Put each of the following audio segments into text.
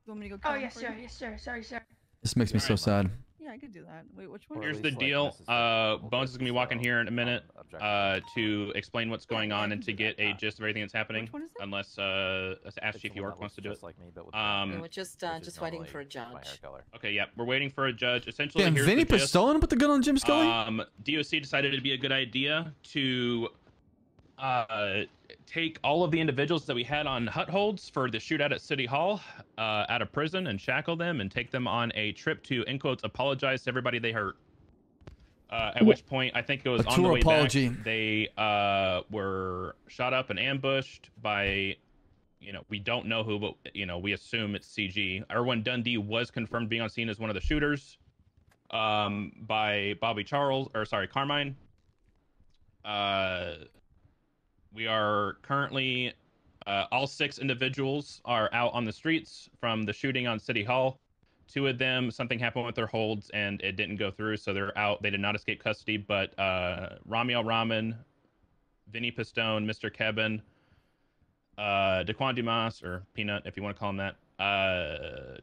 You want me to go Oh, count yes, for sir. you? Yes, sir. Sorry, sir. This makes me so sad. Yeah, I could do that. Wait, which one? Here's Here's the deal. Bones is gonna be walking here in a minute to explain what's going Yeah, I on can and to do get that. a gist of everything that's happening. Which one is it? Unless Ask Chief York wants to do it. Like me, but with We're just waiting for a judge. Okay, yeah, we're waiting for a judge. Essentially, Damn, here's Vinny the gist. Pistone put the gun on Jim Scully? DOC decided it'd be a good idea to take all of the individuals that we had on hut holds for the shootout at City Hall out of prison and shackle them and take them on a trip to, in quotes, apologize to everybody they hurt. At which point, I think it was on the way apology. back, they were shot up and ambushed by, we don't know who, but, we assume it's CG. Erwin Dundee was confirmed being on scene as one of the shooters by Carmine. We are currently, all 6 individuals are out on the streets from the shooting on City Hall. 2 of them, something happened with their holds and it didn't go through, so they're out. They did not escape custody, but Ramee Ramen, Vinny Pistone, Mr. Kebun, Daquan Dumas, or Peanut, if you want to call him that,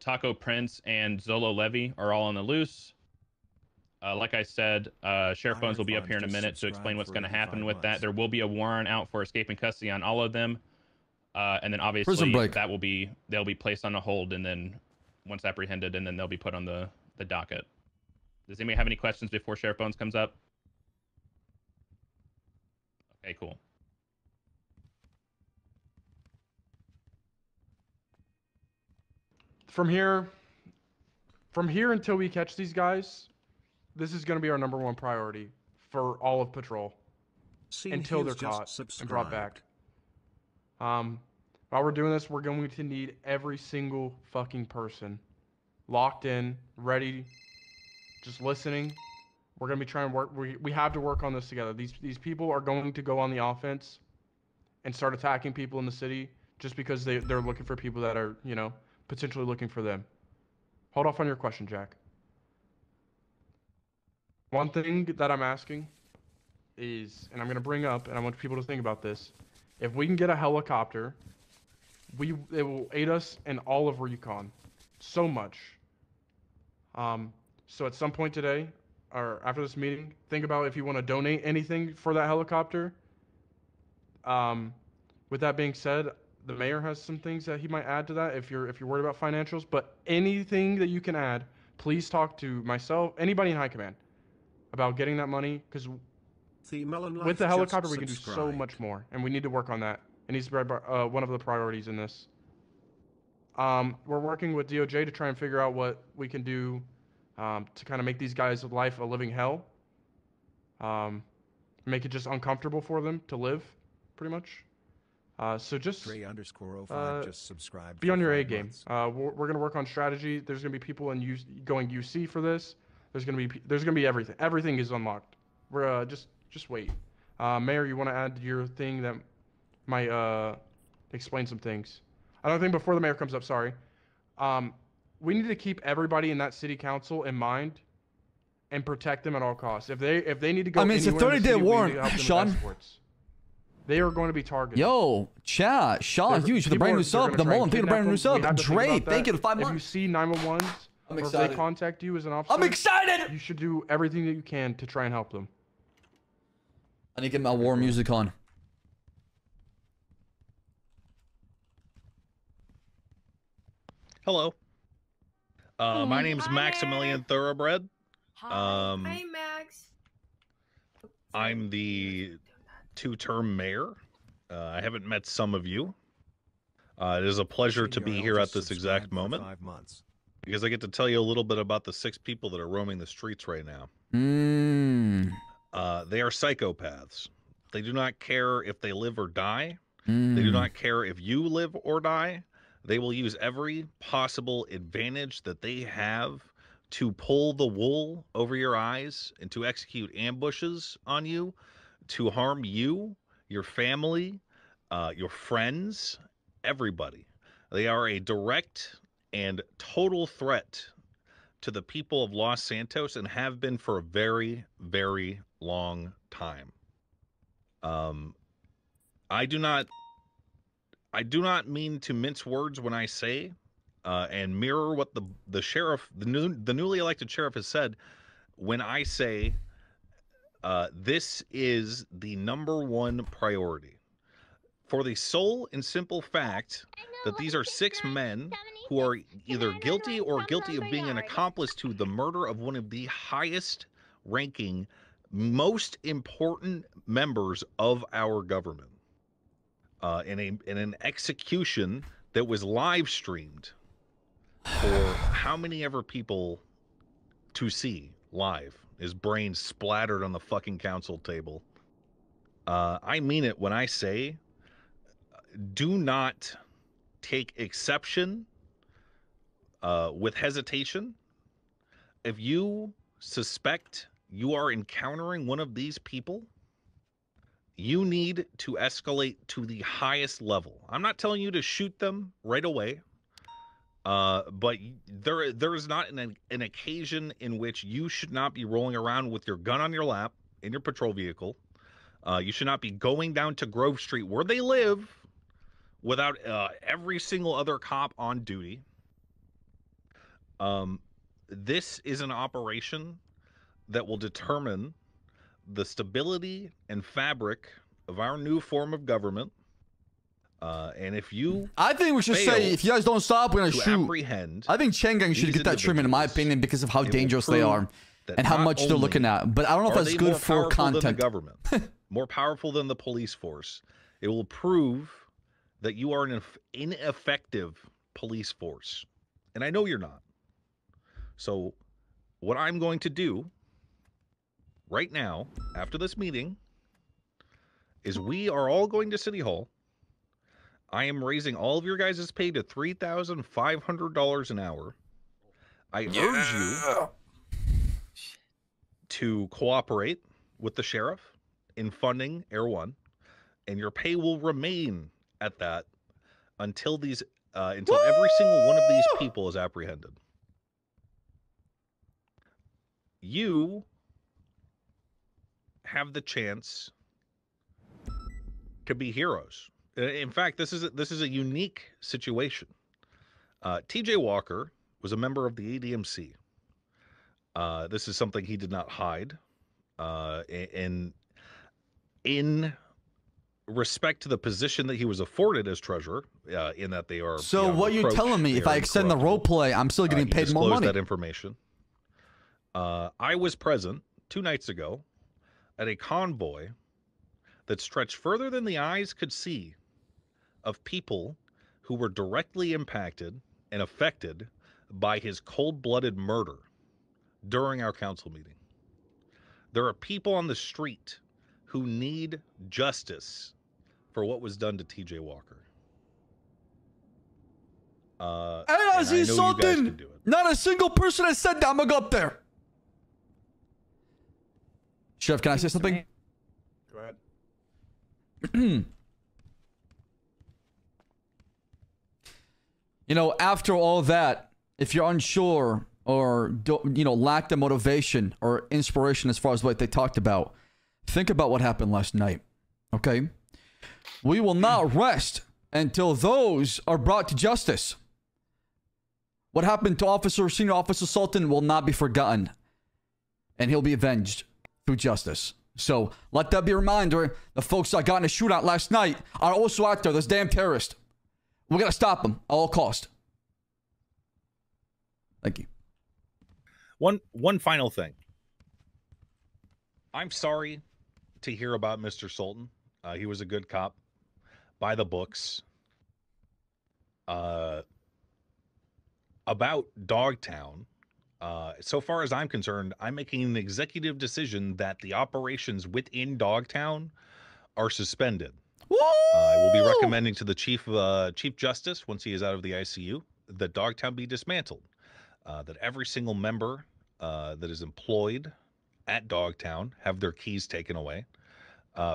Taco Prince, and Zolo Levy are all on the loose. Like I said, Sheriff Bones will be up here in a minute to explain what's going to happen with that. There will be a warrant out for escaping custody on all of them, and then obviously they'll be placed on a hold, and then once apprehended, and then they'll be put on the docket. Does anybody have any questions before Sheriff Bones comes up? Okay, cool. From here until we catch these guys, this is going to be our #1 priority for all of patrol until they're caught and brought back. While we're doing this, we're going to need every single fucking person locked in, ready, just listening. We're going to be trying to work. We have to work on this together. These people are going to go on the offense and start attacking people in the city just because they're looking for people that are, potentially looking for them. Hold off on your question, Jack. One thing that I'm asking is, and I'm going to bring up, and I want people to think about this, if we can get a helicopter, it will aid us in all of recon so much. So at some point today, or after this meeting, think about if you want to donate anything for that helicopter. With that being said, the mayor has some things that he might add to that if you're worried about financials. But anything that you can add, please talk to myself, anybody in high command, about getting that money, because with the helicopter we can do so much more, and we need to work on that. It needs to be one of the priorities in this. We're working with DOJ to try and figure out what we can do to kind of make these guys' life a living hell. Make it just uncomfortable for them to live, pretty much. So just just subscribe. Be on your A game. We're gonna work on strategy. There's gonna be people going UC for this. There's gonna be everything. Everything is unlocked. We're just wait. Mayor, you want to add your thing that might explain some things? Another thing before the mayor comes up. Sorry. We need to keep everybody in that city council in mind and protect them at all costs. If they need to go, it's a 30-day warrant, Sean. They are going to be targeted. Yo, chat. Sean Hughes with the brand new sub. The Mullen, thank you for the brand new sub. Dre, thank you to 5 months. If you see 911s, or if they contact you as an officer, I'm excited. You should do everything that you can to try and help them. I need to get my war music on. Hello. My name's Maximilian Thoroughbred. Hi, Max. I'm the 2-term mayor. I haven't met some of you. It is a pleasure to be here at this exact moment because I get to tell you a little bit about the 6 people that are roaming the streets right now. They are psychopaths. They do not care if they live or die. They do not care if you live or die. They will use every possible advantage that they have to pull the wool over your eyes and to execute ambushes on you, to harm you, your family, your friends, everybody. They are a direct and total threat to the people of Los Santos and have been for a very, very long time. I do not mean to mince words when I say and mirror what the sheriff, the newly elected sheriff, has said when I say this is the #1 priority. For the sole and simple fact that these are 6 men who are either guilty or guilty of being an accomplice to the murder of one of the highest ranking, most important members of our government, in an execution that was live streamed for how many ever people to see live. His brain splattered on the fucking council table. I mean it when I say, do not take exception with hesitation. If you suspect you are encountering one of these people, you need to escalate to the highest level. I'm not telling you to shoot them right away, but there is not an occasion in which you should not be rolling around with your gun on your lap in your patrol vehicle. You should not be going down to Grove Street where they live without every single other cop on duty. This is an operation that will determine the stability and fabric of our new form of government. And if you, I think we should say, if you guys don't stop, we're gonna shoot. Apprehend, I think Chang should get that treatment, in my opinion, because of how dangerous they are and how much they're looking at. But I don't know if that's good for content. The government, more powerful than the police force. It will prove that you are an ineffective police force, and I know you're not. So, what I'm going to do right now, after this meeting, is we are all going to City Hall. I am raising all of your guys' pay to $3,500 an hour. I urge you to cooperate with the sheriff in funding Air One, and your pay will remain at that until until every single one of these people is apprehended. You have the chance to be heroes. In fact, this is a unique situation. TJ Walker was a member of the ADMC. This is something he did not hide. In respect to the position that he was afforded as treasurer, in that they are. So what you're telling me, if I extend the role play, I'm still getting paid more money. That information. I was present 2 nights ago at a convoy that stretched further than the eyes could see of people who were directly impacted and affected by his cold-blooded murder during our council meeting. There are people on the street who need justice for what was done to TJ Walker. And as he's Sultan, not a single person has said that. I'm gonna go up there. Chef, can I say something? Go ahead. You know, after all that, if you're unsure or don't, lack the motivation or inspiration as far as what they talked about, think about what happened last night. Okay? We will not rest until those are brought to justice. What happened to Senior Officer Sultan will not be forgotten. And he'll be avenged through justice. So, let that be a reminder. The folks that got in a shootout last night are also out there. This damn terrorist. We gotta stop them at all cost. Thank you. One final thing. I'm sorry to hear about Mr. Sultan. He was a good cop, by the books. About Dogtown, so far as I'm concerned, I'm making an executive decision that the operations within Dogtown are suspended. I will be recommending to the Chief Justice, once he is out of the ICU, that Dogtown be dismantled. That every single member that is employed at Dogtown have their keys taken away.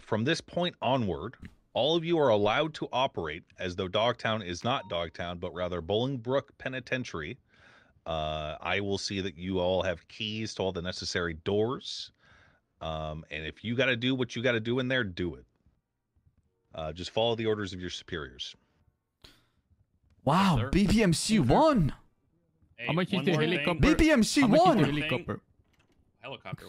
From this point onward, all of you are allowed to operate as though Dogtown is not Dogtown, but rather Bolingbrook Penitentiary. I will see that you all have keys to all the necessary doors. And if you got to do what you got to do in there, do it. Just follow the orders of your superiors. Wow, sir. BPMC won. Hey, How much is one the more thing. helicopter? BPMC How much is the won. helicopter? Helicopter.